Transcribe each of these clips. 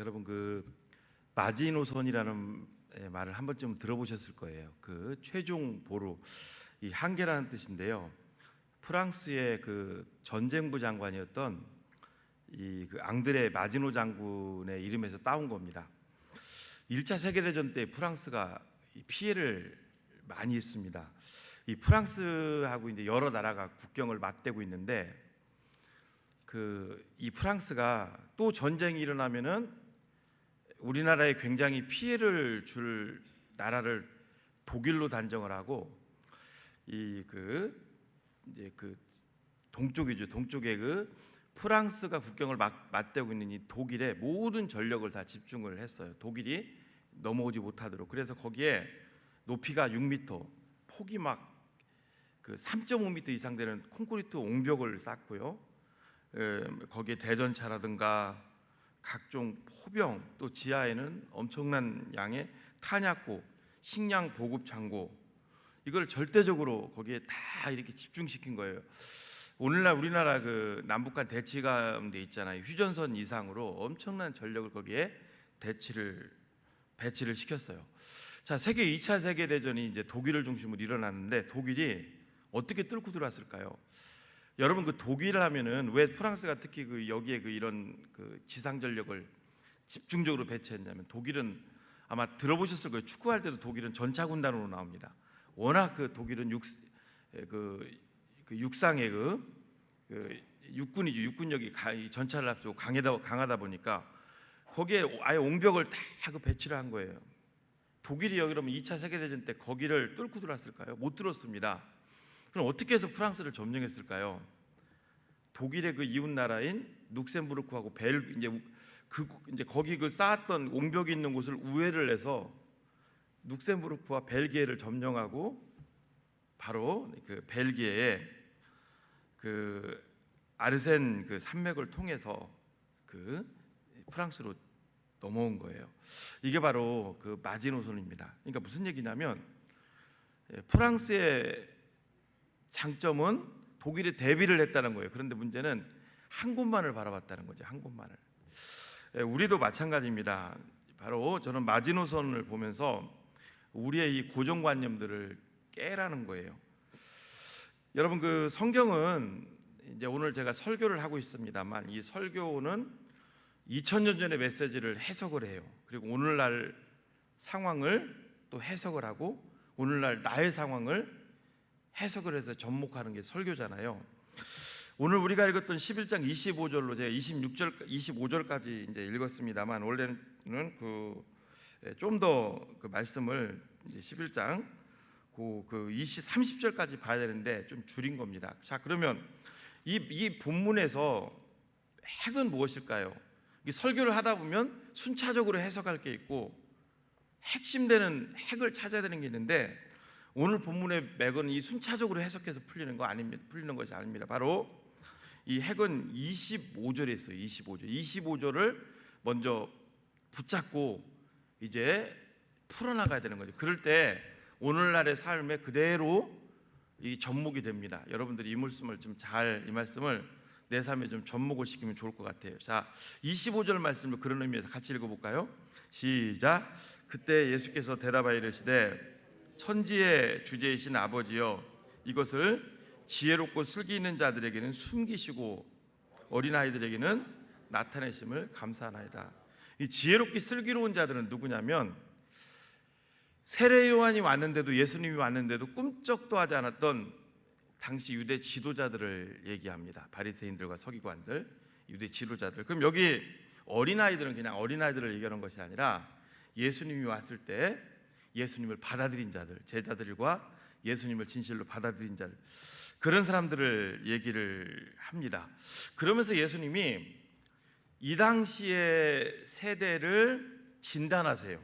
여러분 마지노선이라는 말을 한 번쯤 들어보셨을 거예요. 그 최종 보루, 이 한계라는 뜻인데요. 프랑스의 그 전쟁부 장관이었던 그 앙드레 마지노 장군의 이름에서 따온 겁니다. 1차 세계대전 때 프랑스가 피해를 많이 했습니다. 이 프랑스하고 이제 여러 나라가 국경을 맞대고 있는데 이 프랑스가 또 전쟁이 일어나면은 우리나라에 굉장히 피해를 줄 나라를 독일로 단정을 하고 이제 동쪽이죠. 동쪽에 프랑스가 국경을 맞대고 있는 이 독일에 모든 전력을 다 집중을 했어요. 독일이 넘어오지 못하도록. 그래서 거기에 높이가 6m, 폭이 막 3.5m 이상 되는 콘크리트 옹벽을 쌓고요. 거기에 대전차라든가 각종 포병, 또 지하에는 엄청난 양의 탄약고, 식량 보급 창고, 이걸 절대적으로 거기에 다 이렇게 집중시킨 거예요. 오늘날 우리나라 남북한 대치감돼 있잖아요. 휴전선 이상으로 엄청난 전력을 거기에 배치를 시켰어요. 자, 세계 2차 세계 대전이 이제 독일을 중심으로 일어났는데 독일이 어떻게 뚫고 들어왔을까요? 여러분 독일을 하면은 왜 프랑스가 특히 여기에 이런 지상 전력을 집중적으로 배치했냐면, 독일은 아마 들어보셨을 거예요. 축구할 때도 독일은 전차 군단으로 나옵니다. 워낙 독일은 육상의 육군이죠. 육군력이 전차를 앞두고 강하다 보니까 거기에 아예 옹벽을 다 배치를 한 거예요. 독일이 그러면 2차 세계대전 때 거기를 뚫고 들어왔을까요? 못 들었습니다. 그럼 어떻게 해서 프랑스를 점령했을까요? 독일의 이웃 나라인 룩셈부르크하고 이제 거기 쌓았던 옹벽이 있는 곳을 우회를 해서 룩셈부르크와 벨기에를 점령하고 바로 벨기에에 아르센 산맥을 통해서 프랑스로 넘어온 거예요. 이게 바로 마지노선입니다. 그러니까 무슨 얘기냐면, 프랑스의 장점은 독일에 대비를 했다는 거예요. 그런데 문제는 한 곳만을 바라봤다는 거죠. 한 곳만을. 우리도 마찬가지입니다. 바로 저는 마지노선을 보면서 우리의 이 고정관념들을 깨라는 거예요. 여러분 성경은 이제 오늘 제가 설교를 하고 있습니다만, 이 설교는 2000년 전의 메시지를 해석을 해요. 그리고 오늘날 상황을 또 해석을 하고 오늘날 나의 상황을 해석을 해서 접목하는 게 설교잖아요. 오늘 우리가 읽었던 11장 25절로 제가 25절까지 이제 읽었습니다만, 원래는 좀 더 말씀을 이제 11장 30절까지 봐야 되는데 좀 줄인 겁니다. 자, 그러면 이 본문에서 핵은 무엇일까요? 설교를 하다 보면 순차적으로 해석할 게 있고 핵심되는 핵을 찾아야 되는 게 있는데, 오늘 본문의 맥은 이 순차적으로 해석해서 풀리는 것이 아닙니다. 바로 이 핵은 25절에 있어요. 25절을 먼저 붙잡고 이제 풀어나가야 되는 거죠. 그럴 때 오늘날의 삶에 그대로 이 접목이 됩니다. 여러분들이 이 말씀을 이 말씀을 내 삶에 좀 접목을 시키면 좋을 것 같아요. 자, 25절 말씀을 그런 의미에서 같이 읽어볼까요? 시작. 그때 예수께서 대답하여 이르시되, 천지의 주제이신 아버지여, 이것을 지혜롭고 슬기 있는 자들에게는 숨기시고 어린아이들에게는 나타내심을 감사하나이다. 이 지혜롭게 슬기로운 자들은 누구냐면, 세례 요한이 왔는데도, 예수님이 왔는데도 꿈쩍도 하지 않았던 당시 유대 지도자들을 얘기합니다. 바리새인들과 서기관들, 유대 지도자들. 그럼 여기 어린아이들은 그냥 어린아이들을 얘기하는 것이 아니라 예수님이 왔을 때 예수님을 받아들인 자들, 제자들과 예수님을 진실로 받아들인 자들, 그런 사람들을 얘기를 합니다. 그러면서 예수님이 이 당시의 세대를 진단하세요.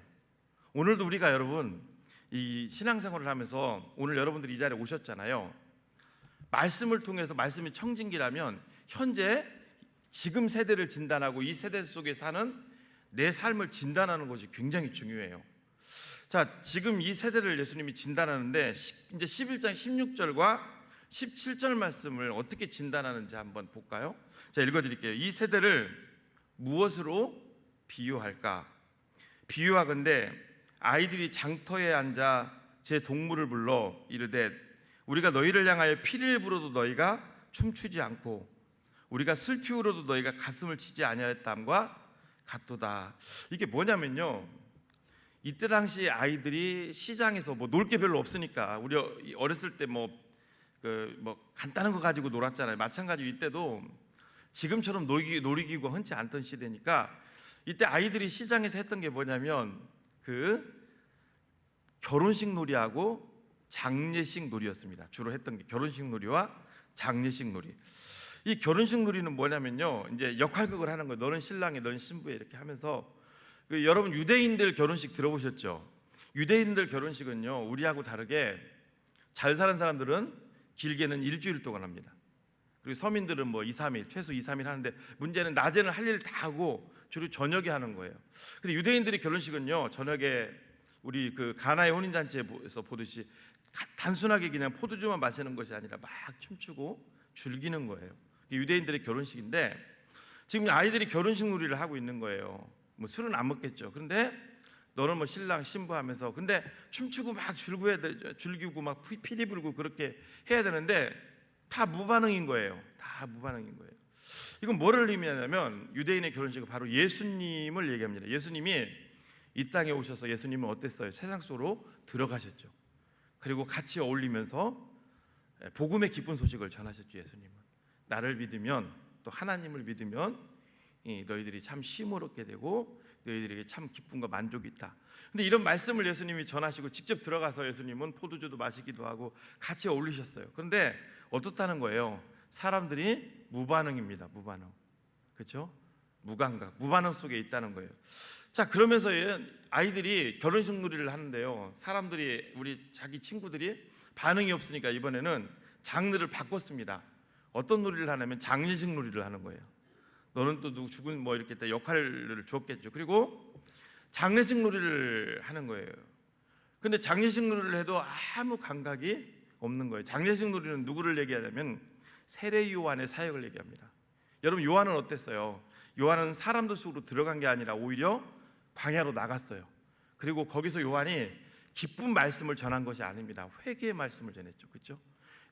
오늘도 우리가 여러분 이 신앙생활을 하면서 오늘 여러분들이 이 자리에 오셨잖아요. 말씀을 통해서, 말씀이 청진기라면 현재 지금 세대를 진단하고 이 세대 속에 사는 내 삶을 진단하는 것이 굉장히 중요해요. 자, 지금 이 세대를 예수님이 진단하는데 이제 11장 16절과 17절 말씀을 어떻게 진단하는지 한번 볼까요? 자, 읽어드릴게요. 이 세대를 무엇으로 비유할까? 비유하건대 아이들이 장터에 앉아 제 동물을 불러 이르되 우리가 너희를 향하여 피를 불어도 너희가 춤추지 않고 우리가 슬피 울어도 너희가 가슴을 치지 아니하였담과 같도다. 이게 뭐냐면요, 이때 당시 아이들이 시장에서 뭐 놀 게 별로 없으니까 우리 어렸을 때 뭐 간단한 거 가지고 놀았잖아요. 마찬가지로 이때도 지금처럼 놀이기구가 흔치 않던 시대니까 이때 아이들이 시장에서 했던 게 뭐냐면 그 결혼식 놀이하고 장례식 놀이였습니다. 주로 했던 게 결혼식 놀이와 장례식 놀이. 이 결혼식 놀이는 뭐냐면요, 이제 역할극을 하는 거예요. 너는 신랑이, 너는 신부에 이렇게 하면서 여러분 유대인들 결혼식 들어보셨죠? 유대인들 결혼식은요 우리하고 다르게 잘 사는 사람들은 길게는 일주일 동안 합니다. 그리고 서민들은 뭐 2, 3일, 최소 2, 3일 하는데 문제는 낮에는 할 일 다 하고 주로 저녁에 하는 거예요. 근데 유대인들의 결혼식은요 저녁에 우리 그 가나의 혼인잔치에서 보듯이 단순하게 그냥 포도주만 마시는 것이 아니라 막 춤추고 즐기는 거예요. 유대인들의 결혼식인데 지금 아이들이 결혼식 놀이를 하고 있는 거예요. 뭐 술은 안 먹겠죠. 그런데 너는 뭐 신랑 신부 하면서 근데 춤추고 막 즐기고 막 피리 불고 그렇게 해야 되는데 다 무반응인 거예요. 다 무반응인 거예요. 이건 뭐를 의미하냐면 유대인의 결혼식은 바로 예수님을 얘기합니다. 예수님이 이 땅에 오셔서 예수님은 어땠어요? 세상 속으로 들어가셨죠. 그리고 같이 어울리면서 복음의 기쁜 소식을 전하셨죠. 예수님은 나를 믿으면 또 하나님을 믿으면 너희들이 참 쉼을 얻게 되고 너희들에게 참 기쁨과 만족이 있다. 근데 이런 말씀을 예수님이 전하시고 직접 들어가서 예수님은 포도주도 마시기도 하고 같이 어울리셨어요. 그런데 어떻다는 거예요? 사람들이 무반응입니다. 무반응. 그렇죠? 무감각, 무반응 속에 있다는 거예요. 자, 그러면서 아이들이 결혼식 놀이를 하는데요, 사람들이 우리 자기 친구들이 반응이 없으니까 이번에는 장르를 바꿨습니다. 어떤 놀이를 하냐면 장례식 놀이를 하는 거예요. 너는 또 누구 죽은 뭐 이렇게 역할을 주었겠죠. 그리고 장례식 놀이를 하는 거예요. 근데 장례식 놀이를 해도 아무 감각이 없는 거예요. 장례식 놀이는 누구를 얘기하냐면 세례 요한의 사역을 얘기합니다. 여러분 요한은 어땠어요? 요한은 사람들 속으로 들어간 게 아니라 오히려 광야로 나갔어요. 그리고 거기서 요한이 기쁜 말씀을 전한 것이 아닙니다. 회개의 말씀을 전했죠. 그렇죠?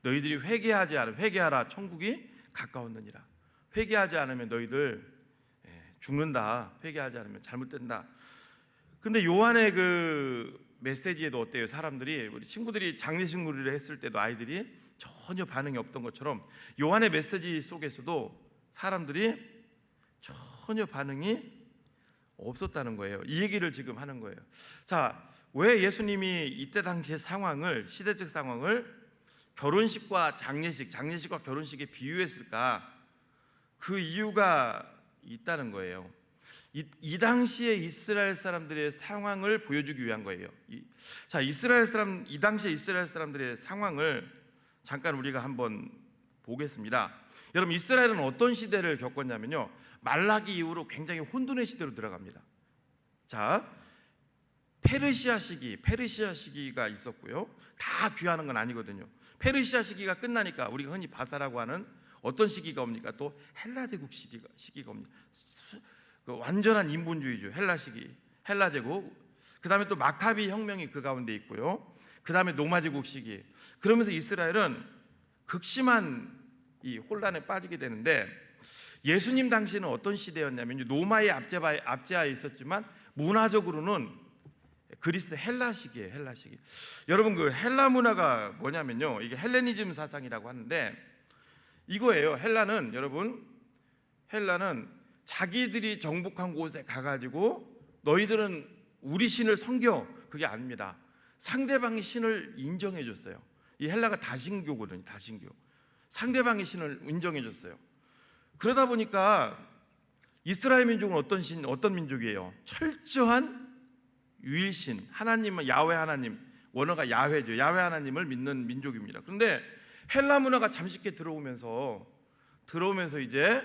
너희들이 회개하지 않으면 회개하라 천국이 가까웠느니라. 회개하지 않으면 너희들 죽는다. 회개하지 않으면 잘못된다. 근데 요한의 그 메시지에도 어때요? 사람들이 우리 친구들이 장례식 놀이를 했을 때도 아이들이 전혀 반응이 없던 것처럼 요한의 메시지 속에서도 사람들이 전혀 반응이 없었다는 거예요. 이 얘기를 지금 하는 거예요. 자, 왜 예수님이 이때 당시의 상황을, 시대적 상황을 결혼식과 장례식과 결혼식에 비유했을까? 그 이유가 있다는 거예요. 이 당시에 이스라엘 사람들의 상황을 보여주기 위한 거예요. 자, 이 당시에 이스라엘 사람들의 상황을 잠깐 우리가 한번 보겠습니다. 여러분, 이스라엘은 어떤 시대를 겪었냐면요, 말라기 이후로 굉장히 혼돈의 시대로 들어갑니다. 자, 페르시아 시기가 있었고요. 다 귀하는 건 아니거든요. 페르시아 시기가 끝나니까 우리가 흔히 바사라고 하는 어떤 시기가 옵니까? 또 헬라 제국 시기가 옵니다. 그 완전한 인본주의죠. 헬라 제국. 그다음에 또 마카비 혁명이 그 가운데 있고요. 그다음에 로마 제국 시기. 그러면서 이스라엘은 극심한 이 혼란에 빠지게 되는데, 예수님 당시는 어떤 시대였냐면 로마의 압제하에 있었지만 문화적으로는 그리스 헬라 시기예요. 헬라 시기. 여러분, 그 헬라 문화가 뭐냐면요, 이게 헬레니즘 사상이라고 하는데 이거예요. 헬라는 자기들이 정복한 곳에 가가지고 너희들은 우리 신을 섬겨, 그게 아닙니다. 상대방의 신을 인정해 줬어요. 이 헬라가 다신교거든요. 다신교. 상대방의 신을 인정해 줬어요. 그러다 보니까 이스라엘 민족은 어떤 민족이에요? 철저한 유일신, 하나님은 야훼 하나님, 원어가 야훼죠. 야훼 하나님을 믿는 민족입니다. 그런데 헬라 문화가 잠식해 들어오면서 이제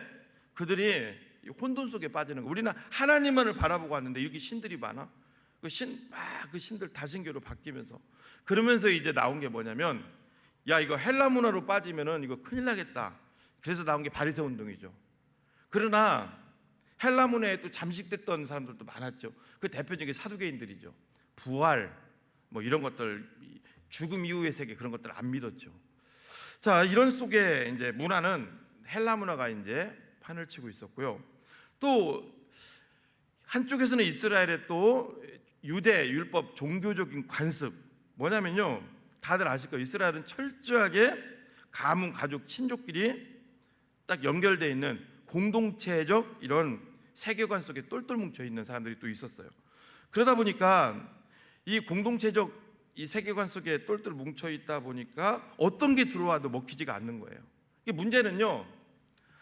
그들이 혼돈 속에 빠지는 거. 우리는 하나님만을 바라보고 왔는데 이렇게 신들이 많아. 그 신들 다신교로 바뀌면서, 그러면서 이제 나온 게 뭐냐면, 야, 이거 헬라 문화로 빠지면은 이거 큰일 나겠다. 그래서 나온 게 바리새 운동이죠. 그러나 헬라 문화에 또 잠식됐던 사람들도 많았죠. 그 대표적인 사두개인들이죠. 부활 뭐 이런 것들, 죽음 이후의 세계, 그런 것들 안 믿었죠. 자, 이런 속에 이제 문화는 헬라 문화가 이제 판을 치고 있었고요. 또 한쪽에서는 이스라엘의 또 유대 율법 종교적인 관습, 뭐냐면요, 다들 아실 거예요. 이스라엘은 철저하게 가문, 가족, 친족끼리 딱 연결되어 있는 공동체적 이런 세계관 속에 똘똘 뭉쳐 있는 사람들이 또 있었어요. 그러다 보니까 이 공동체적 이 세계관 속에 똘똘 뭉쳐 있다 보니까 어떤 게 들어와도 먹히지가 않는 거예요. 이게 문제는요,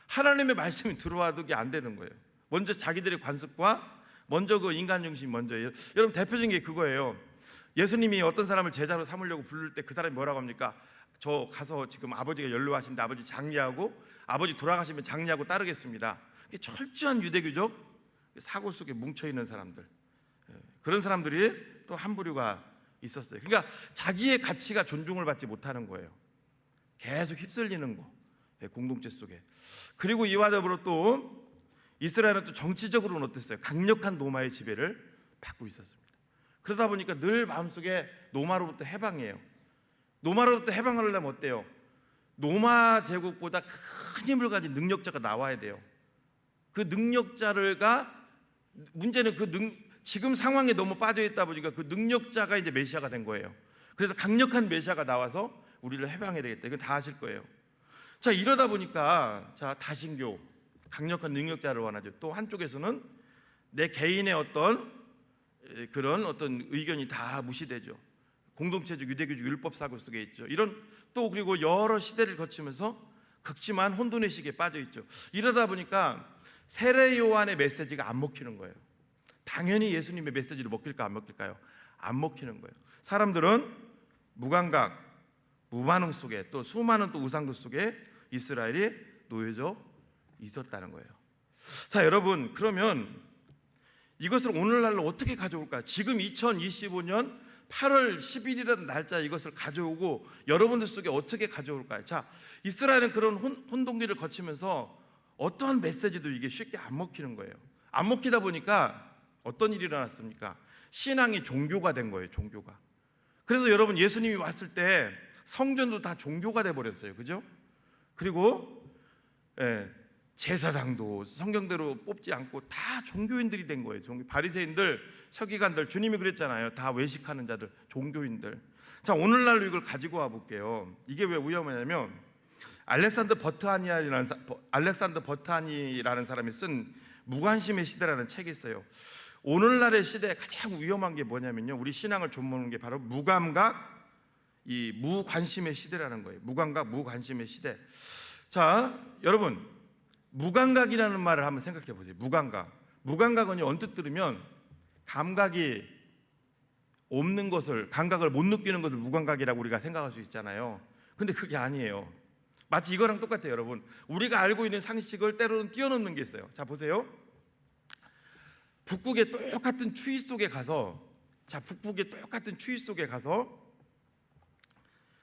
하나님의 말씀이 들어와도 이게 안 되는 거예요. 먼저 자기들의 관습과 먼저 그 인간 중심이 먼저예요. 여러분, 대표적인 게 그거예요. 예수님이 어떤 사람을 제자로 삼으려고 부를 때 그 사람이 뭐라고 합니까? 저 가서 지금 아버지가 연로하신데 아버지 장례하고, 아버지 돌아가시면 장례하고 따르겠습니다. 이게 철저한 유대교적 사고 속에 뭉쳐 있는 사람들, 그런 사람들이 또 한 부류가 있었어요. 그러니까 자기의 가치가 존중을 받지 못하는 거예요. 계속 휩쓸리는 거, 공동체 속에. 그리고 이와 더불어 또 이스라엘은 또 정치적으로는 어땠어요? 강력한 로마의 지배를 받고 있었습니다. 그러다 보니까 늘 마음속에 로마로부터 해방이에요. 로마로부터 해방을 하려면 어때요? 로마 제국보다 큰 힘을 가진 능력자가 나와야 돼요. 그 능력자가, 문제는 지금 상황에 너무 빠져 있다 보니까 그 능력자가 이제 메시아가 된 거예요. 그래서 강력한 메시아가 나와서 우리를 해방해야 되겠다. 이건 다 아실 거예요. 자, 이러다 보니까 자, 다신교, 강력한 능력자를 원하죠. 또 한쪽에서는 내 개인의 어떤 그런 어떤 의견이 다 무시되죠. 공동체적 유대교적 율법 사고 속에 있죠. 이런 또 그리고 여러 시대를 거치면서 극심한 혼돈의 시기에 빠져 있죠. 이러다 보니까 세례 요한의 메시지가 안 먹히는 거예요. 당연히 예수님의 메시지를 먹힐까 안 먹힐까요? 안 먹히는 거예요. 사람들은 무감각, 무반응 속에, 또 수많은 또 우상들 속에 이스라엘이 놓여져 있었다는 거예요. 자, 여러분, 그러면 이것을 오늘날로 어떻게 가져올까? 지금 2025년 8월 10일이라는 날짜에 이것을 가져오고 여러분들 속에 어떻게 가져올까요? 자, 이스라엘은 그런 혼동기를 거치면서 어떠한 메시지도 이게 쉽게 안 먹히는 거예요. 안 먹히다 보니까 어떤 일이 일어났습니까? 신앙이 종교가 된 거예요. 종교가. 그래서 여러분, 예수님이 왔을 때 성전도 다 종교가 돼 버렸어요. 그죠? 그리고 제사장도 성경대로 뽑지 않고 다 종교인들이 된 거예요. 바리새인들, 서기관들, 주님이 그랬잖아요. 다 외식하는 자들, 종교인들. 자, 오늘날로 이걸 가지고 와 볼게요. 이게 왜 위험하냐면 알렉산더 버트하니라는 사람이 쓴 무관심의 시대라는 책이 있어요. 오늘날의 시대에 가장 위험한 게 뭐냐면요, 우리 신앙을 좀먹는 게 바로 무감각, 이 무관심의 시대라는 거예요. 무감각, 무관심의 시대. 자, 여러분, 무감각이라는 말을 한번 생각해 보세요. 무감각은요, 언뜻 들으면 감각이 없는 것을, 감각을 못 느끼는 것을 무감각이라고 우리가 생각할 수 있잖아요. 근데 그게 아니에요. 마치 이거랑 똑같아요. 여러분, 우리가 알고 있는 상식을 때로는 뛰어넘는 게 있어요. 자, 보세요. 북극의 똑같은 추위 속에 가서,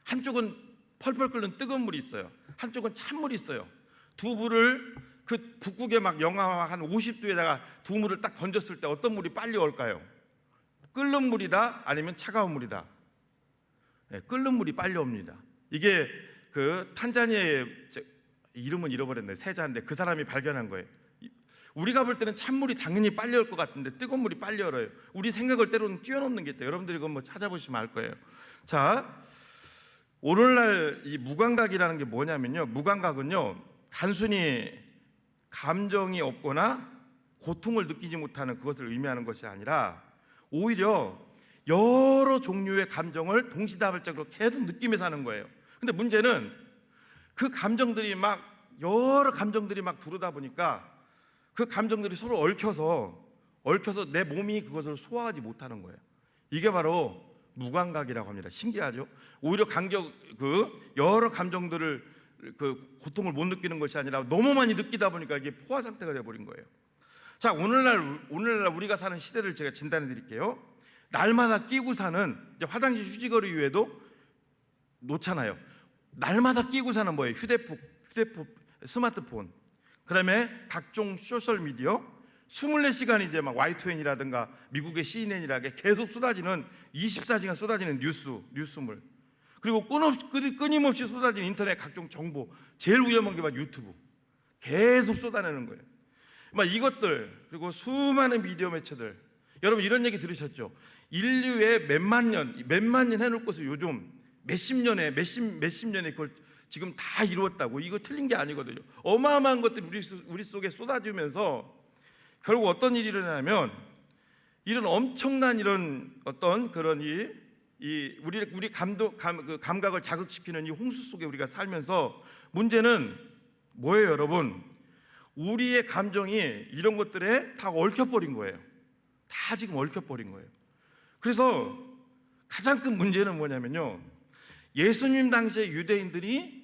한쪽은 펄펄 끓는 뜨거운 물이 있어요. 한쪽은 찬물이 있어요. 두 물을 그 북극의 막 영하 한 50도에다가 두 물을 딱 던졌을 때 어떤 물이 빨리 올까요? 끓는 물이다, 아니면 차가운 물이다? 끓는 물이 빨리 옵니다. 이게 그 탄자니아의, 이름은 잃어버렸네, 세자인데 그 사람이 발견한 거예요. 우리가 볼 때는 찬물이 당연히 빨리 올 것 같은데 뜨거운 물이 빨리 얼어요. 우리 생각을 때로는 뛰어넘는 게 있대요. 여러분들이 그거 뭐 찾아보시면 알 거예요. 자, 오늘날 이 무감각이라는 게 뭐냐면요, 무감각은요, 단순히 감정이 없거나 고통을 느끼지 못하는 그것을 의미하는 것이 아니라 오히려 여러 종류의 감정을 동시다발적으로 계속 느끼며 사는 거예요. 근데 문제는 그 감정들이 막, 여러 감정들이 막 들어오다 보니까 그 감정들이 서로 얽혀서 내 몸이 그것을 소화하지 못하는 거예요. 이게 바로 무감각이라고 합니다. 신기하죠? 오히려 여러 감정들을 그 고통을 못 느끼는 것이 아니라 너무 많이 느끼다 보니까 이게 포화 상태가 되어버린 거예요. 자, 오늘날 우리가 사는 시대를 제가 진단해 드릴게요. 날마다 끼고 사는, 이제 화장실 휴지거리 위에도 놓잖아요. 날마다 끼고 사는 뭐예요? 휴대폰, 스마트폰, 그다음에 각종 소셜 미디어, 24시간 이제 막 Y2N이라든가 미국의 CNN이라게 계속 쏟아지는 24시간 쏟아지는 뉴스물, 그리고 끊임없이 쏟아지는 인터넷 각종 정보, 제일 위험한 게 막 유튜브 계속 쏟아내는 거예요. 막 이것들, 그리고 수많은 미디어 매체들, 여러분 이런 얘기 들으셨죠? 인류의 몇만 년 해놓을 것을 요즘 몇십 년에 그걸 지금 다 이루었다고. 이거 틀린 게 아니거든요. 어마어마한 것들이 우리 속에 쏟아지면서 결국 어떤 일이 일어나면, 이런 엄청난 이런 어떤 그런 우리 감각을 자극시키는 이 홍수 속에 우리가 살면서, 문제는 뭐예요, 여러분? 우리의 감정이 이런 것들에 다 얽혀버린 거예요. 다 지금 얽혀버린 거예요. 그래서 가장 큰 문제는 뭐냐면요, 예수님 당시에 유대인들이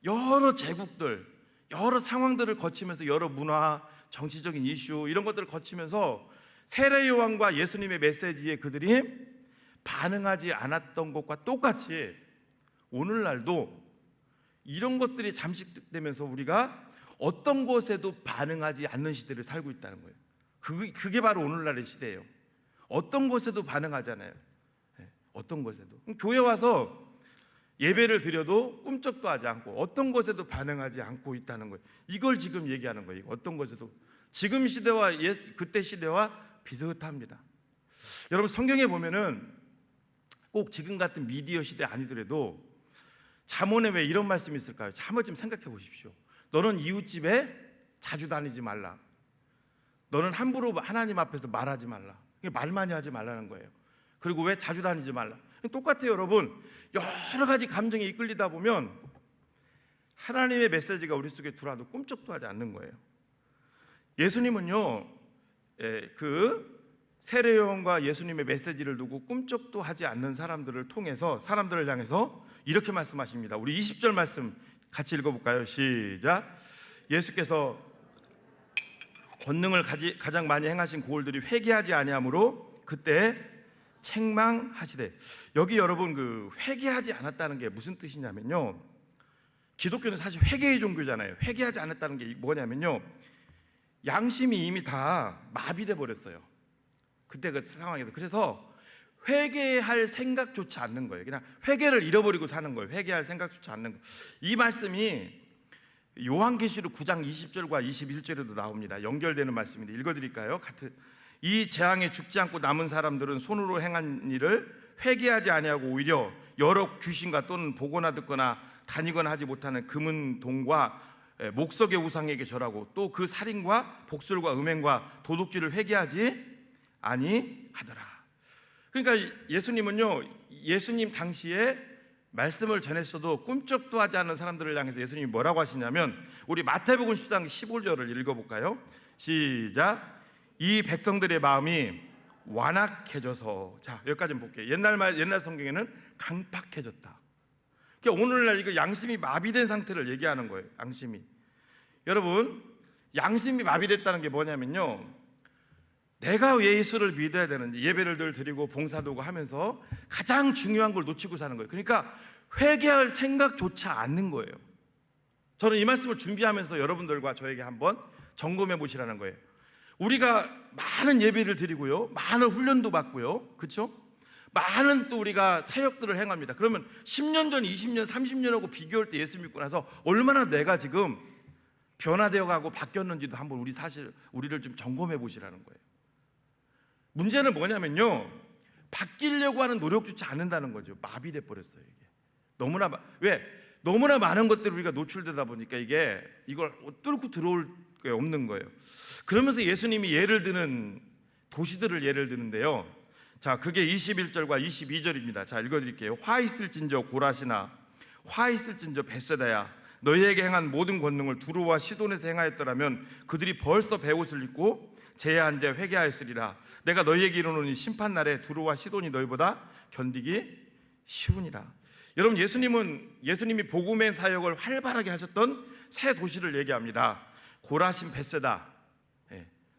여러 제국들, 여러 상황들을 거치면서, 여러 문화, 정치적인 이슈 이런 것들을 거치면서 세례 요한과 예수님의 메시지에 그들이 반응하지 않았던 것과 똑같이 오늘날도 이런 것들이 잠식되면서 우리가 어떤 것에도 반응하지 않는 시대를 살고 있다는 거예요. 그게 바로 오늘날의 시대예요. 어떤 것에도 반응하잖아요. 어떤 것에도. 교회 와서 예배를 드려도 꿈쩍도 하지 않고 어떤 것에도 반응하지 않고 있다는 거예요. 이걸 지금 얘기하는 거예요. 어떤 것에도. 지금 시대와 그때 시대와 비슷합니다. 여러분 성경에 보면은 꼭 지금 같은 미디어 시대 아니더라도 잠언에 왜 이런 말씀이 있을까요? 한번 좀 생각해 보십시오. 너는 이웃집에 자주 다니지 말라. 너는 함부로 하나님 앞에서 말하지 말라. 말 많이 하지 말라는 거예요. 그리고 왜 자주 다니지 말라? 똑같아요, 여러분. 여러 가지 감정에 이끌리다 보면 하나님의 메시지가 우리 속에 들어와도 꿈쩍도 하지 않는 거예요. 예수님은요, 그 세례 요한과 예수님의 메시지를 두고 꿈쩍도 하지 않는 사람들을 통해서, 사람들을 향해서 이렇게 말씀하십니다. 우리 20절 말씀 같이 읽어볼까요? 시작. 예수께서 권능을 가장 많이 행하신 고을들이 회개하지 아니하므로 그때 책망하시되. 여기 여러분 그 회개하지 않았다는 게 무슨 뜻이냐면요, 기독교는 사실 회개의 종교잖아요. 회개하지 않았다는 게 뭐냐면요, 양심이 이미 다 마비돼 버렸어요. 그때 그 상황에서. 그래서 회개할 생각조차 않는 거예요. 그냥 회개를 잃어버리고 사는 거예요. 회개할 생각조차 않는 거예요. 이 말씀이 요한계시록 9장 20절과 21절에도 나옵니다. 연결되는 말씀인데 읽어드릴까요? 이 재앙에 죽지 않고 남은 사람들은 손으로 행한 일을 회개하지 아니하고 오히려 여러 귀신과 또는 보거나 듣거나 다니거나 하지 못하는 금은 동과 목석의 우상에게 절하고 또 그 살인과 복술과 음행과 도둑질을 회개하지 아니하더라. 그러니까 예수님은요, 예수님 당시에 말씀을 전했어도 꿈쩍도 하지 않는 사람들을 향해서 예수님이 뭐라고 하시냐면, 우리 마태복음 10장 15절을 읽어볼까요? 시작. 이 백성들의 마음이 완악해져서. 자, 여기까지 볼게요. 옛날 성경에는 강팍해졌다. 그러니까 오늘날 이거 양심이 마비된 상태를 얘기하는 거예요. 양심이. 여러분, 양심이 마비됐다는 게 뭐냐면요, 내가 예수를 믿어야 되는지 예배를 드리고 봉사도구 하면서 가장 중요한 걸 놓치고 사는 거예요. 그러니까 회개할 생각조차 않는 거예요. 저는 이 말씀을 준비하면서 여러분들과 저에게 한번 점검해 보시라는 거예요. 우리가 많은 예배를 드리고요, 많은 훈련도 받고요, 그렇죠? 많은 또 우리가 사역들을 행합니다. 그러면 10년 전, 20년, 30년하고 비교할 때 예수 믿고 나서 얼마나 내가 지금 변화되어 가고 바뀌었는지도 한번 우리를 좀 점검해 보시라는 거예요. 문제는 뭐냐면요, 바뀌려고 하는 노력조차 않는다는 거죠. 마비돼 버렸어요. 이게 너무나 많은 것들이 우리가 노출되다 보니까 이걸 뚫고 들어올 게 없는 거예요. 그러면서 예수님이 예를 드는 도시들을 예를 드는데요. 자, 그게 21절과 22절입니다. 자, 읽어드릴게요. 화 있을진저 고라시나, 화 있을진저 벳세다야, 너희에게 행한 모든 권능을 두로와 시돈에서 행하였더라면 그들이 벌써 베옷을 입고 제에 앉아 회개하였으리라. 내가 너희에게 이르노니 심판날에 두로와 시돈이 너희보다 견디기 쉬우니라. 여러분, 예수님이 복음의 사역을 활발하게 하셨던 세 도시를 얘기합니다. 고라신, 벳세다.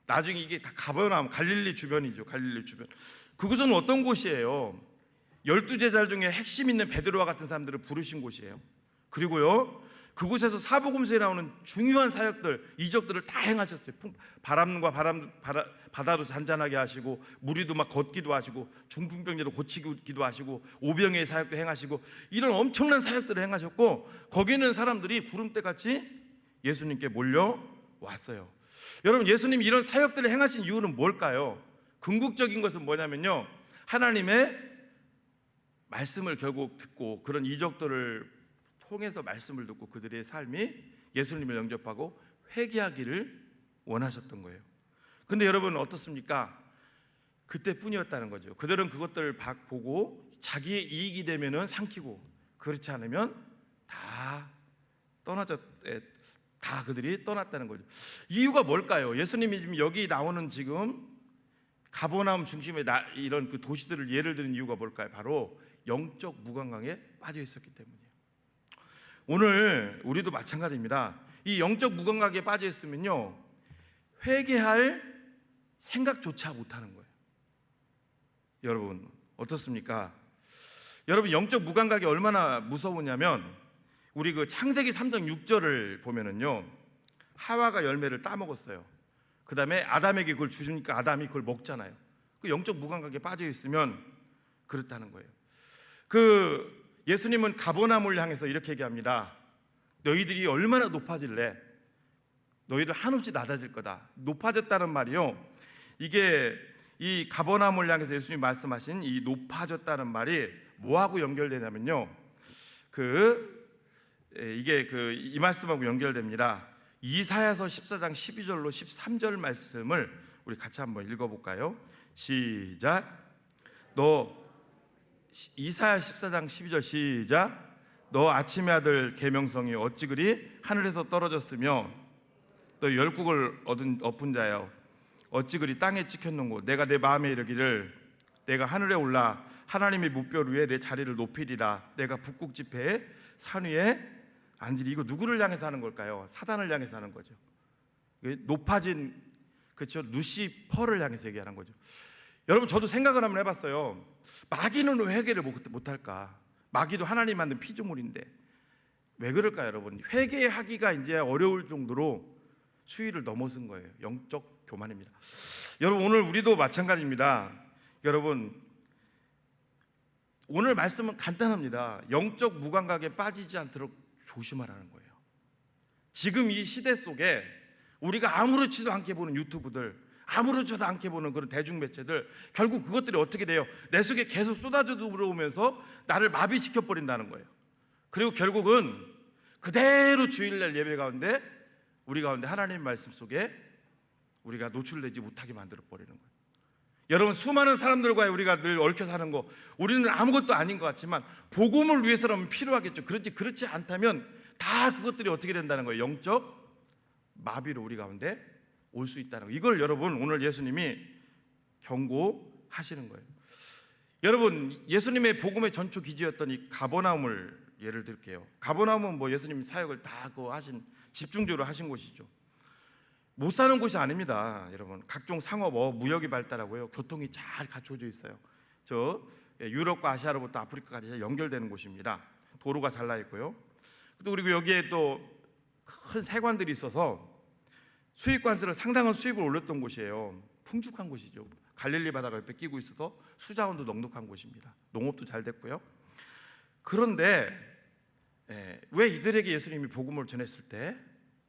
나중에 이게 다 가버나움, 갈릴리 주변이죠. 갈릴리 주변. 그곳은 어떤 곳이에요? 12제자 중에 핵심 있는 베드로와 같은 사람들을 부르신 곳이에요. 그리고요, 그곳에서 사복음서에 나오는 중요한 사역들, 이적들을 다 행하셨어요. 바람과 바다도 잔잔하게 하시고, 무리도 막 걷기도 하시고, 중풍병자도 고치기도 하시고, 오병이의 사역도 행하시고, 이런 엄청난 사역들을 행하셨고, 거기 있는 사람들이 구름대같이 예수님께 몰려왔어요. 여러분, 예수님이 이런 사역들을 행하신 이유는 뭘까요? 궁극적인 것은 뭐냐면요, 하나님의 말씀을 결국 듣고, 그런 이적들을 통해서 말씀을 듣고 그들의 삶이 예수님을 영접하고 회개하기를 원하셨던 거예요. 근데 여러분 어떻습니까? 그때뿐이었다는 거죠. 그들은 그것들을 보고 자기의 이익이 되면은 삼키고, 그렇지 않으면 다 그들이 떠났다는 거죠. 이유가 뭘까요? 예수님이 지금 여기 나오는 지금 가버나움 중심의 이런 그 도시들을 예를 드는 이유가 뭘까요? 바로 영적 무감각에 빠져 있었기 때문이에요. 오늘 우리도 마찬가지입니다. 이 영적 무감각에 빠져 있으면요, 회개할 생각조차 못하는 거예요. 여러분 어떻습니까? 여러분, 영적 무감각이 얼마나 무서우냐면, 우리 그 창세기 3장 6절을 보면은요, 하와가 열매를 따먹었어요. 그 다음에 아담에게 그걸 주니까 아담이 그걸 먹잖아요. 그 영적 무감각에 빠져 있으면 그렇다는 거예요. 예수님은 가버나움을 향해서 이렇게 얘기합니다. 너희들이 얼마나 높아질래? 너희들 한없이 낮아질 거다. 높아졌다는 말이요, 이게 이 가버나움을 향해서 예수님이 말씀하신 이 높아졌다는 말이 뭐하고 연결되냐면요, 이게 이 말씀하고 연결됩니다. 이사야서 14장 12절로 13절 말씀을 우리 같이 한번 읽어볼까요? 시작. 이사야 14장 12절 시작. 너 아침의 아들 계명성이 어찌 그리 하늘에서 떨어졌으며, 너 열국을 엎은 자여 어찌 그리 땅에 찍혔는고. 내가 내 마음에 이르기를 내가 하늘에 올라 하나님의 무별 위에 내 자리를 높이리라. 내가 북극 지폐에 산 위에 앉으리. 이거 누구를 향해서 하는 걸까요? 사단을 향해서 하는 거죠. 높아진, 그렇죠, 루시퍼를 향해서 얘기하는 거죠. 여러분, 저도 생각을 한번 해봤어요. 마귀는 왜 회개를 못할까? 마귀도 하나님 만든 피조물인데 왜 그럴까요? 여러분, 회개하기가 이제 어려울 정도로 수위를 넘어선 거예요. 영적 교만입니다. 여러분, 오늘 우리도 마찬가지입니다. 여러분, 오늘 말씀은 간단합니다. 영적 무감각에 빠지지 않도록 조심하라는 거예요. 지금 이 시대 속에 우리가 아무렇지도 않게 보는 유튜브들, 아무렇지도 않게 보는 그런 대중매체들, 결국 그것들이 어떻게 돼요? 내 속에 계속 쏟아져 들어오면서 나를 마비시켜 버린다는 거예요. 그리고 결국은 그대로 주일날 예배 가운데, 우리 가운데 하나님 말씀 속에 우리가 노출되지 못하게 만들어 버리는 거예요. 여러분, 수많은 사람들과 우리가 늘 얽혀 사는 거, 우리는 아무것도 아닌 것 같지만 복음을 위해서라면 필요하겠죠. 그렇지 않다면 다 그것들이 어떻게 된다는 거예요? 영적 마비로 우리 가운데 올 수 있다는 거예요. 이걸 여러분, 오늘 예수님이 경고하시는 거예요. 여러분, 예수님의 복음의 전초 기지였던 이 가버나움을 예를 들게요. 가버나움은 뭐 예수님 사역을 다 하신, 집중적으로 하신 곳이죠. 못 사는 곳이 아닙니다. 여러분, 각종 상업, 무역이 발달하고요, 교통이 잘 갖춰져 있어요. 유럽과 아시아로부터 아프리카까지 연결되는 곳입니다. 도로가 잘 나 있고요. 또 그리고 여기에 또 큰 세관들이 있어서 수입관세를 상당한 수입을 올렸던 곳이에요. 풍족한 곳이죠. 갈릴리 바다가 옆에 끼고 있어서 수자원도 넉넉한 곳입니다. 농업도 잘 됐고요. 그런데 왜 이들에게 예수님이 복음을 전했을 때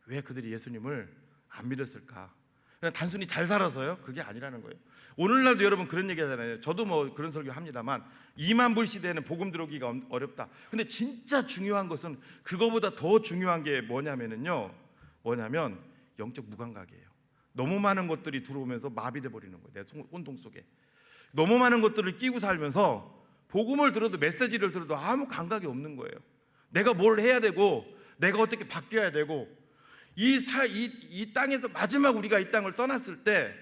왜 그들이 예수님을 안 믿었을까? 그냥 단순히 잘 살아서요? 그게 아니라는 거예요. 오늘날도 여러분 그런 얘기 하잖아요. 저도 뭐 그런 설교 합니다만, 2만 불 시대에는 복음 들어오기가 어렵다. 근데 진짜 중요한 것은 그거보다 더 중요한 게 뭐냐면 영적 무감각이에요. 너무 많은 것들이 들어오면서 마비돼 버리는 거예요. 내 혼동 속에 너무 많은 것들을 끼고 살면서 복음을 들어도, 메시지를 들어도 아무 감각이 없는 거예요. 내가 뭘 해야 되고, 내가 어떻게 바뀌어야 되고, 이 땅에서 마지막 우리가 이 땅을 떠났을 때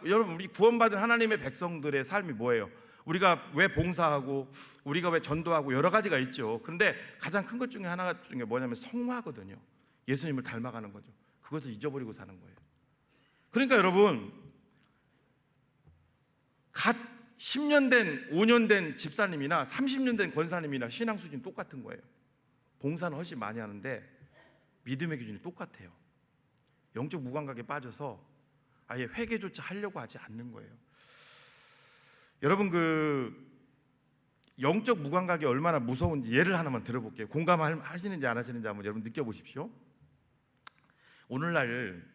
여러분, 우리 구원받은 하나님의 백성들의 삶이 뭐예요? 우리가 왜 봉사하고, 우리가 왜 전도하고, 여러 가지가 있죠. 그런데 가장 큰 것 중에 하나가 뭐냐면 성화거든요. 예수님을 닮아가는 거죠. 그것을 잊어버리고 사는 거예요. 그러니까 여러분, 갓 10년 된, 5년 된 집사님이나 30년 된 권사님이나 신앙 수준 똑같은 거예요. 봉사는 훨씬 많이 하는데 믿음의 기준이 똑같아요. 영적 무감각에 빠져서 아예 회개조차 하려고 하지 않는 거예요. 여러분, 영적 무감각이 얼마나 무서운지 예를 하나만 들어볼게요. 공감하시는지 안 하시는지 한번 여러분 느껴보십시오. 오늘날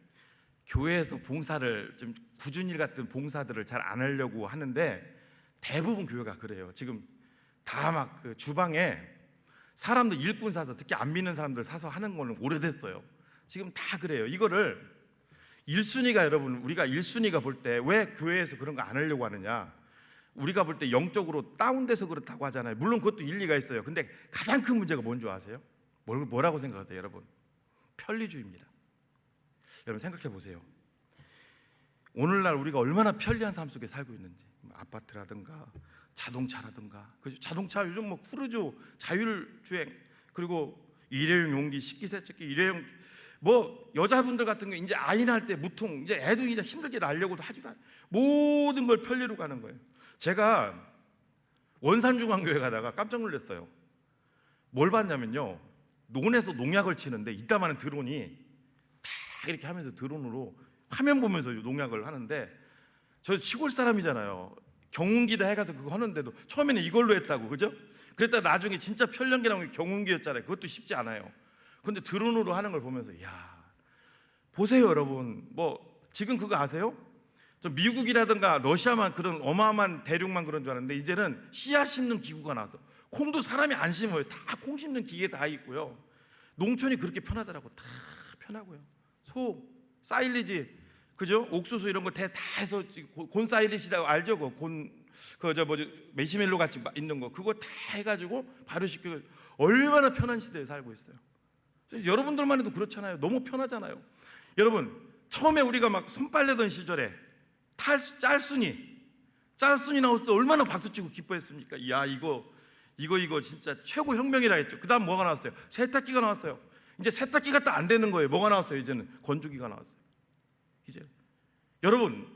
교회에서 봉사를 좀 꾸준히 같은 봉사들을 잘 안 하려고 하는데 대부분 교회가 그래요. 지금 다 막 주방에 사람들 일꾼 사서, 특히 안 믿는 사람들 사서 하는 거는 오래됐어요. 지금 다 그래요. 이거를 1순위가, 여러분, 우리가 1순위가 볼 때 왜 교회에서 그런 거 안 하려고 하느냐, 우리가 볼 때 영적으로 다운돼서 그렇다고 하잖아요. 물론 그것도 일리가 있어요. 근데 가장 큰 문제가 뭔지 아세요? 뭐라고 생각하세요, 여러분? 편리주의입니다. 여러분 생각해 보세요. 오늘날 우리가 얼마나 편리한 삶 속에 살고 있는지. 아파트라든가 자동차라든가, 자동차 요즘 뭐 크루즈, 자율주행, 그리고 일회용 용기, 식기세척기, 일회용, 뭐 여자분들 같은 거 이제 아이 낳을 때 무통, 이제 애도 이제 힘들게 낳으려고도 하지도 않아요. 모든 걸 편리로 가는 거예요. 제가 원산중앙교회 가다가 깜짝 놀랐어요. 뭘 봤냐면요, 논에서 농약을 치는데 이따만한 드론이 다 이렇게 하면서 드론으로 화면 보면서 농약을 하는데, 저 시골 사람이잖아요. 경운기다 해가지고 그거 하는데도 처음에는 이걸로 했다고, 그죠? 그랬다 나중에 진짜 편리한 게 나온 게 경운기였잖아요. 그것도 쉽지 않아요. 근데 드론으로 하는 걸 보면서, 야, 보세요 여러분. 뭐 지금 그거 아세요? 좀 미국이라든가 러시아만 그런 어마어마한 대륙만 그런 줄 알았는데 이제는 씨앗 심는 기구가 나왔어. 콩도 사람이 안 심어요. 다 콩 심는 기계 다 있고요. 농촌이 그렇게 편하더라고. 다 편하고요. 소, 사일리지, 그죠? 옥수수 이런 거 다 해서 곤 사일리시라고 알죠? 메시멜로 같이 있는 거 그거 다 해가지고 발효시키고, 얼마나 편한 시대에 살고 있어요. 여러분들만 해도 그렇잖아요. 너무 편하잖아요. 여러분, 처음에 우리가 막 손 빨래던 시절에 짤순이 나왔어. 얼마나 박수치고 기뻐했습니까? 야, 이거 진짜 최고 혁명이라 했죠. 그 다음 뭐가 나왔어요? 세탁기가 나왔어요. 이제 세탁기가 또 안 되는 거예요. 뭐가 나왔어요? 이제는 건조기가 나왔어요. 이제 여러분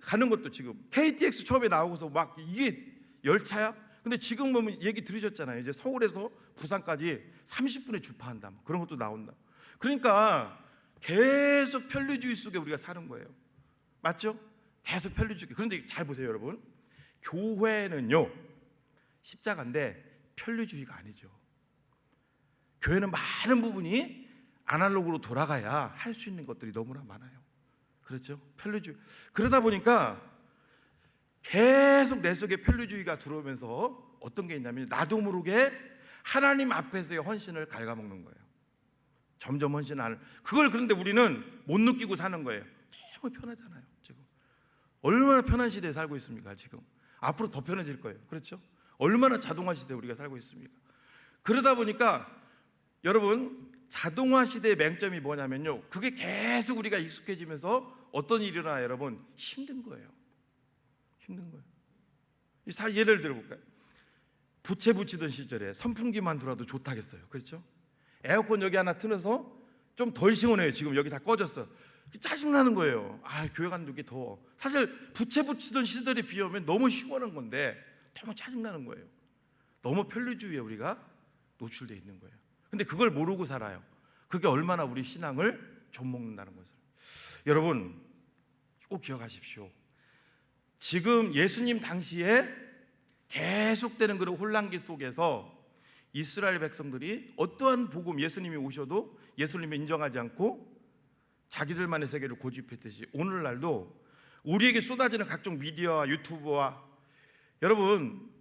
가는 것도 지금 KTX 처음에 나오고서 막 이게 열차야? 근데 지금 보면 얘기 들으셨잖아요. 이제 서울에서 부산까지 30분에 주파한다. 그런 것도 나온다. 그러니까 계속 편리주의 속에 우리가 사는 거예요. 맞죠? 계속 편리주의. 그런데 잘 보세요, 여러분. 교회는요, 십자가인데 편리주의가 아니죠. 교회는 많은 부분이 아날로그로 돌아가야 할 수 있는 것들이 너무나 많아요. 그렇죠? 편리주의. 그러다 보니까 계속 내 속에 편리주의가 들어오면서 어떤 게 있냐면 나도 모르게 하나님 앞에서의 헌신을 갉아먹는 거예요. 점점 헌신하는 그걸. 그런데 우리는 못 느끼고 사는 거예요. 너무 편하잖아요. 지금 얼마나 편한 시대에 살고 있습니까? 지금 앞으로 더 편해질 거예요. 그렇죠? 얼마나 자동화 시대에 우리가 살고 있습니까? 그러다 보니까 여러분, 자동화 시대의 맹점이 뭐냐면요, 그게 계속 우리가 익숙해지면서 어떤 일이 일어나요? 여러분, 힘든 거예요. 힘든 거예요. 예를 들어볼까요? 부채 붙이던 시절에 선풍기만 들어도 좋다겠어요. 그렇죠? 에어컨 여기 하나 틀어서 좀 덜 시원해요. 지금 여기 다 꺼졌어. 짜증나는 거예요. 아, 교회 가는 게 더워. 사실 부채 붙이던 시절에 비하면 너무 시원한 건데 너무 짜증나는 거예요. 너무 편리주의에 우리가 노출되어 있는 거예요. 근데 그걸 모르고 살아요. 그게 얼마나 우리 신앙을 좀먹는다는 것을. 여러분 꼭 기억하십시오. 지금 예수님 당시에 계속되는 그런 혼란기 속에서 이스라엘 백성들이 어떠한 복음, 예수님이 오셔도 예수님을 인정하지 않고 자기들만의 세계를 고집했듯이 오늘날도 우리에게 쏟아지는 각종 미디어와 유튜브와, 여러분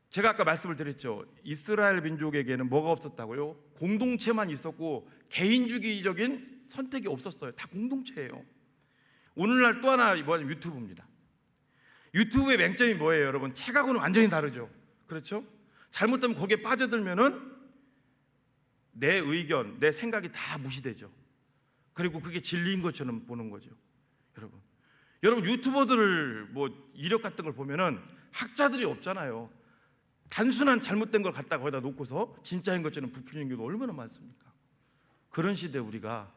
제가 아까 말씀을 드렸죠. 이스라엘 민족에게는 뭐가 없었다고요? 공동체만 있었고 개인주의적인 선택이 없었어요. 다 공동체예요. 오늘날 또 하나 뭐냐면 유튜브입니다. 유튜브의 맹점이 뭐예요, 여러분? 책하고는 완전히 다르죠. 그렇죠? 잘못하면 거기에 빠져들면은 내 의견, 내 생각이 다 무시되죠. 그리고 그게 진리인 것처럼 보는 거죠. 여러분 유튜버들 뭐 이력 같은 걸 보면은 학자들이 없잖아요. 단순한 잘못된 걸 갖다가 거기다 놓고서 진짜인 것처럼 부풀리는 경우도 얼마나 많습니까? 그런 시대에 우리가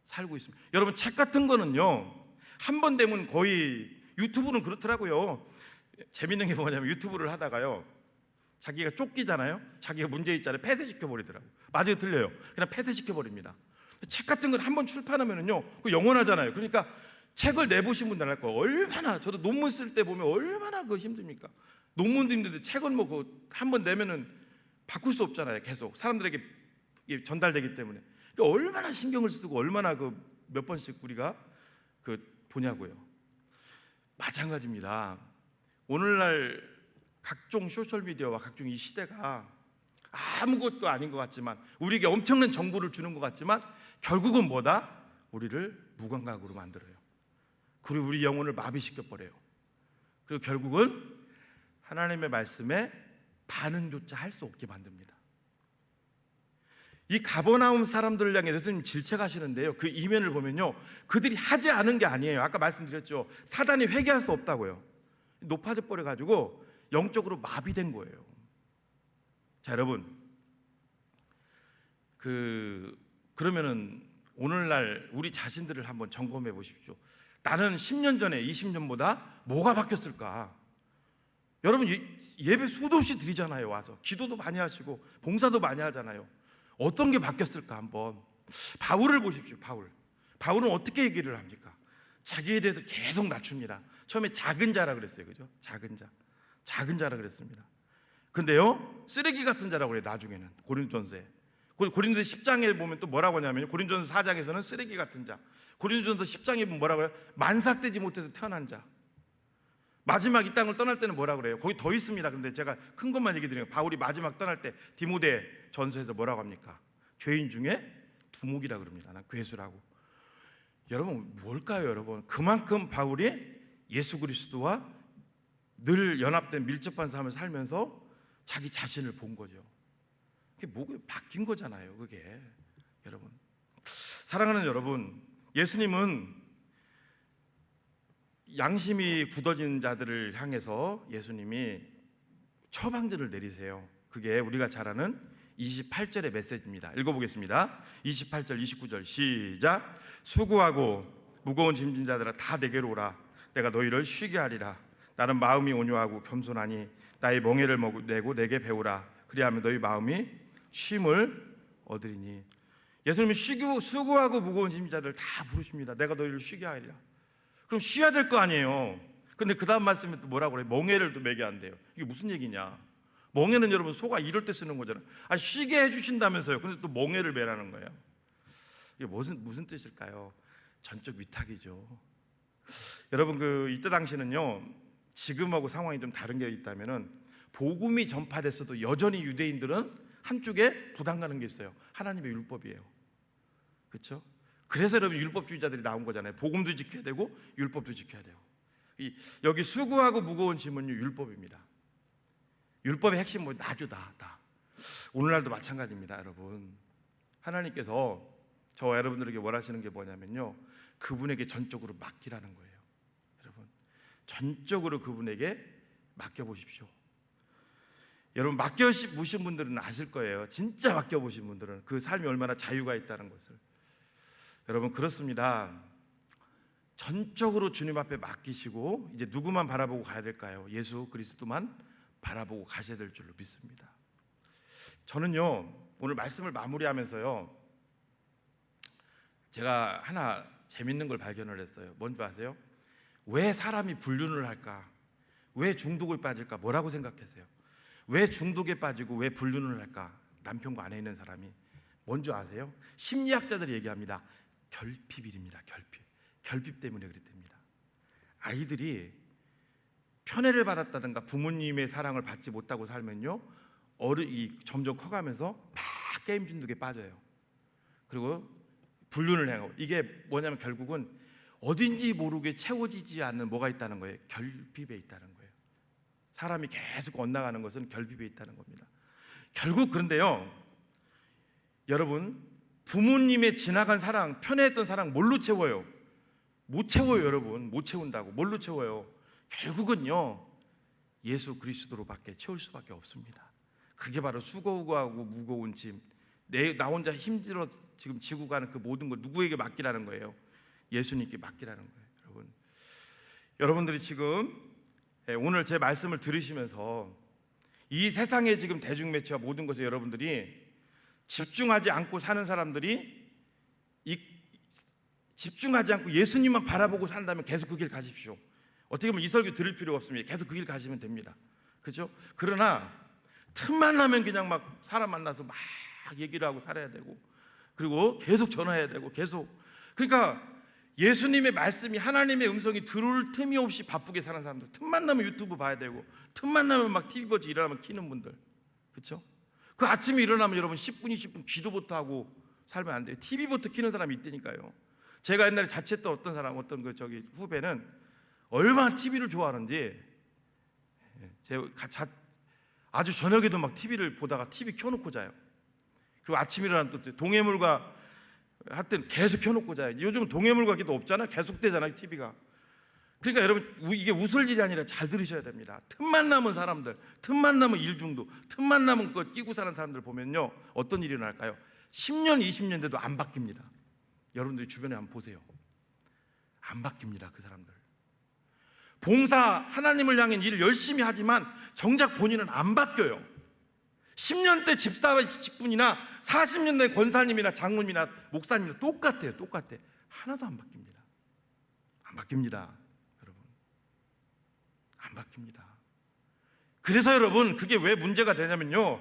살고 있습니다. 여러분 책 같은 거는요, 한 번 되면 거의, 유튜브는 그렇더라고요. 재밌는 게 뭐냐면 유튜브를 하다가요, 자기가 쫓기잖아요. 자기가 문제 있잖아요. 폐쇄시켜 버리더라고. 맞아요, 틀려요. 그냥 폐쇄시켜 버립니다. 책 같은 걸 한번 출판하면은요, 그 영원하잖아요. 그러니까 책을 내보신 분들 알 거예요. 얼마나, 저도 논문 쓸 때 보면 얼마나 그 힘듭니까? 논문도 힘든데 책은 뭐 그 한번 내면은 바꿀 수 없잖아요. 계속 사람들에게 전달되기 때문에. 그러니까 얼마나 신경을 쓰고 얼마나 그 몇 번씩 우리가 그 보냐고요. 마찬가지입니다. 오늘날 각종 소셜 미디어와 각종 이 시대가 아무것도 아닌 것 같지만, 우리에게 엄청난 정보를 주는 것 같지만, 결국은 뭐다? 우리를 무감각으로 만들어요. 그리고 우리 영혼을 마비시켜 버려요. 그리고 결국은 하나님의 말씀에 반응조차 할 수 없게 만듭니다. 이 가버나움 사람들을 향해 예수님 질책하시는데요, 그 이면을 보면요, 그들이 하지 않은 게 아니에요. 아까 말씀드렸죠. 사단이 회개할 수 없다고요. 높아져 버려 가지고 영적으로 마비된 거예요. 자, 여러분, 그러면은 오늘날 우리 자신들을 한번 점검해 보십시오. 나는 10년 전에 20년보다 뭐가 바뀌었을까? 여러분, 예배 수도 없이 드리잖아요. 와서 기도도 많이 하시고 봉사도 많이 하잖아요. 어떤 게 바뀌었을까? 한번 바울을 보십시오. 바울은 어떻게 얘기를 합니까? 자기에 대해서 계속 낮춥니다. 처음에 작은 자라 그랬어요. 그죠? 작은 자라 그랬습니다. 근데요, 쓰레기 같은 자라고 그래요. 나중에는 고린도전서에. 고린도서 10장에 보면 또 뭐라고 하냐면요, 고린도전서 4장에서는 쓰레기 같은 자, 고린도전서 10장에 보면 뭐라고 해요? 만삭되지 못해서 태어난 자. 마지막 이 땅을 떠날 때는 뭐라고 그래요? 거기 더 있습니다. 근데 제가 큰 것만 얘기 드리면, 바울이 마지막 떠날 때 디모데 전서에서 뭐라고 합니까? 죄인 중에 두목이라 그럽니다. 난 괴수라고. 여러분, 뭘까요? 여러분, 그만큼 바울이 예수 그리스도와 늘 연합된 밀접한 삶을 살면서 자기 자신을 본 거죠. 그게 뭐가 바뀐 거잖아요. 그게. 여러분, 사랑하는 여러분, 예수님은 양심이 굳어진 자들을 향해서 예수님이 처방전을 내리세요. 그게 우리가 잘 아는 28절의 메시지입니다. 읽어보겠습니다. 28절, 29절 시작. 수고하고 무거운 짐진 자들아 다 내게로 오라. 내가 너희를 쉬게 하리라. 나는 마음이 온유하고 겸손하니 나의 멍에를 내고 내게 배우라. 그리하면 너희 마음이 쉼을 얻으리니. 예수님이 수고하고 무거운 짐진 자들 다 부르십니다. 내가 너희를 쉬게 하리라. 그럼 쉬어야 될 거 아니에요. 근데 그 다음 말씀에 또 뭐라고 그래요? 멍에를 또 매게 한대요. 이게 무슨 얘기냐? 멍에는 여러분 소가 이럴 때 쓰는 거잖아요. 쉬게 해주신다면서요. 근데 또 멍에를 매라는 거예요. 이게 무슨 뜻일까요? 전적 위탁이죠. 여러분, 이때 당시는요, 지금하고 상황이 좀 다른 게 있다면은, 복음이 전파됐어도 여전히 유대인들은 한쪽에 부담 가는 게 있어요. 하나님의 율법이에요. 그렇죠? 그래서 여러분, 율법주의자들이 나온 거잖아요. 복음도 지켜야 되고 율법도 지켜야 되고. 여기 수고하고 무거운 짐은요, 율법입니다. 율법의 핵심 뭐 나. 오늘날도 마찬가지입니다. 여러분, 하나님께서 저와 여러분들에게 원하시는 게 뭐냐면요, 그분에게 전적으로 맡기라는 거예요. 여러분, 전적으로 그분에게 맡겨보십시오. 여러분, 맡겨보신 분들은 아실 거예요. 진짜 맡겨보신 분들은 그 삶이 얼마나 자유가 있다는 것을. 여러분, 그렇습니다. 전적으로 주님 앞에 맡기시고 이제 누구만 바라보고 가야 될까요? 예수 그리스도만 바라보고 가셔야 될 줄로 믿습니다. 저는요, 오늘 말씀을 마무리하면서요, 제가 하나 재밌는 걸 발견을 했어요. 뭔지 아세요? 왜 사람이 불륜을 할까? 왜 중독을 빠질까? 뭐라고 생각했어요? 왜 중독에 빠지고 왜 불륜을 할까? 남편과 아내 있는 사람이. 뭔지 아세요? 심리학자들이 얘기합니다. 결핍입니다. 결핍 때문에 그랬답니다. 아이들이 편애를 받았다든가 부모님의 사랑을 받지 못하고 살면요, 점점 커가면서 막 게임 중독에 빠져요. 그리고 불륜을 해요. 이게 뭐냐면 결국은 어딘지 모르게 채워지지 않는 뭐가 있다는 거예요. 결핍에 있다는 거예요. 사람이 계속 엇나가는 것은 결핍에 있다는 겁니다. 결국 그런데요, 여러분, 부모님의 지나간 사랑, 편애했던 사랑 뭘로 채워요? 못 채워요. 여러분, 못 채운다고. 뭘로 채워요? 결국은요, 예수 그리스도로밖에 채울 수밖에 없습니다. 그게 바로 수고하고 무거운 짐, 나 혼자 힘들어 지금 지고 가는 그 모든 걸 누구에게 맡기라는 거예요? 예수님께 맡기라는 거예요. 여러분들이 지금 오늘 제 말씀을 들으시면서 이 세상의 지금 대중매체와 모든 것에 여러분들이 집중하지 않고 사는 사람들이 집중하지 않고 예수님만 바라보고 산다면 계속 그 길 가십시오. 어떻게 보면 이 설교 들을 필요가 없습니다. 계속 그 길 가시면 됩니다. 그렇죠? 그러나 틈만 나면 그냥 막 사람 만나서 막 얘기를 하고 살아야 되고, 그리고 계속 전화해야 되고, 계속, 그러니까 예수님의 말씀이, 하나님의 음성이 들어올 틈이 없이 바쁘게 사는 사람들, 틈만 나면 유튜브 봐야 되고, 틈만 나면 막 TV 보지 일어나면 키는 분들, 그렇죠? 그 아침에 일어나면 여러분 10분 20분 기도부터 하고 살면 안 돼요. TV부터 키는 사람이 있다니까요. 제가 옛날에 자취했던 어떤 사람, 어떤 그 저기 후배는 얼마나 TV를 좋아하는지, 제가 아주 저녁에도 막 TV를 보다가 TV 켜놓고 자요. 그리고 아침에 일어나면 또 동해물과 하여튼 계속 켜놓고 자요. 요즘 동해물과 기도 없잖아요. 계속 되잖아요, TV가. 그러니까 여러분, 이게 웃을 일이 아니라 잘 들으셔야 됩니다. 틈만 남은 사람들, 틈만 남은 일중도, 틈만 남은 거 끼고 사는 사람들 보면요, 어떤 일이 일어날까요? 10년 20년 돼도 안 바뀝니다. 여러분들이 주변에 한번 보세요. 안 바뀝니다. 그 사람들 봉사, 하나님을 향해 일을 열심히 하지만 정작 본인은 안 바뀌어요. 10년 대 집사와 직분이나 40년 된 권사님이나 장로님이나 목사님이나 똑같아요. 똑같아. 하나도 안 바뀝니다. 안 바뀝니다. 여러분, 안 바뀝니다. 그래서 여러분, 그게 왜 문제가 되냐면요,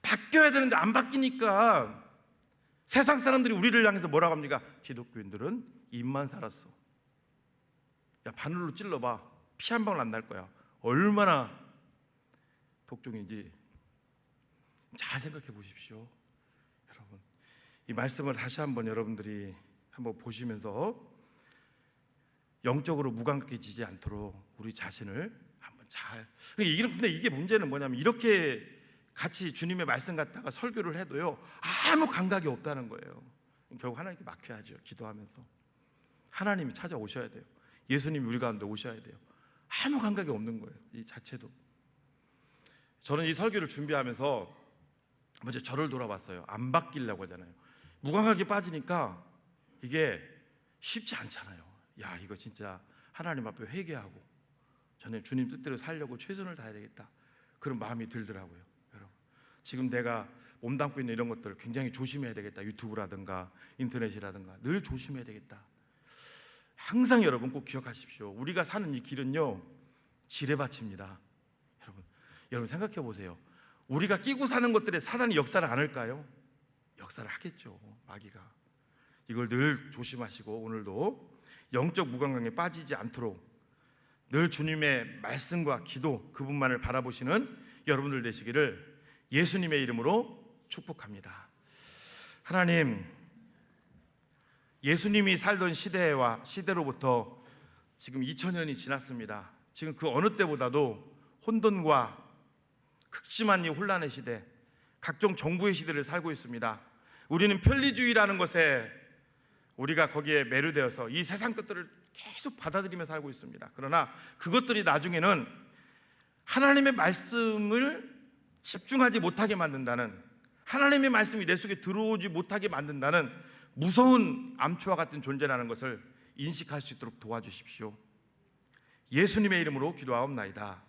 바뀌어야 되는데 안 바뀌니까 세상 사람들이 우리를 향해서 뭐라고 합니까? 기독교인들은 입만 살았어. 야, 바늘로 찔러봐, 피 한 방울 안 날 거야. 얼마나 독종인지 잘 생각해 보십시오. 여러분, 이 말씀을 다시 한번 여러분들이 한번 보시면서 영적으로 무감각해지지 않도록 우리 자신을 한번 잘. 근데 이게 문제는 뭐냐면, 이렇게 같이 주님의 말씀 갖다가 설교를 해도요, 아무 감각이 없다는 거예요. 결국 하나님께 맡겨야죠. 기도하면서 하나님이 찾아오셔야 돼요. 예수님이 우리 가운데 오셔야 돼요. 아무 감각이 없는 거예요, 이 자체도. 저는 이 설교를 준비하면서 먼저 저를 돌아봤어요. 안 바뀌려고 하잖아요. 무감각에 빠지니까 이게 쉽지 않잖아요. 야, 이거 진짜 하나님 앞에 회개하고 저는 주님 뜻대로 살려고 최선을 다해야 되겠다, 그런 마음이 들더라고요. 여러분, 지금 내가 몸담고 있는 이런 것들을 굉장히 조심해야 되겠다. 유튜브라든가 인터넷이라든가 늘 조심해야 되겠다. 항상 여러분 꼭 기억하십시오. 우리가 사는 이 길은요, 지뢰밭입니다. 여러분 생각해 보세요. 우리가 끼고 사는 것들에 사단이 역사를 안 할까요? 역사를 하겠죠. 마귀가. 이걸 늘 조심하시고, 오늘도 영적 무감각에 빠지지 않도록 늘 주님의 말씀과 기도, 그분만을 바라보시는 여러분들 되시기를 예수님의 이름으로 축복합니다. 하나님, 예수님이 살던 시대와 시대로부터 지금 2000년이 지났습니다. 지금 그 어느 때보다도 혼돈과 극심한 이 혼란의 시대, 각종 정부의 시대를 살고 있습니다. 우리는 편리주의라는 것에 우리가 거기에 매료되어서 이 세상 것들을 계속 받아들이며 살고 있습니다. 그러나 그것들이 나중에는 하나님의 말씀을 집중하지 못하게 만든다는, 하나님의 말씀이 내 속에 들어오지 못하게 만든다는 무서운 암초와 같은 존재라는 것을 인식할 수 있도록 도와주십시오. 예수님의 이름으로 기도하옵나이다.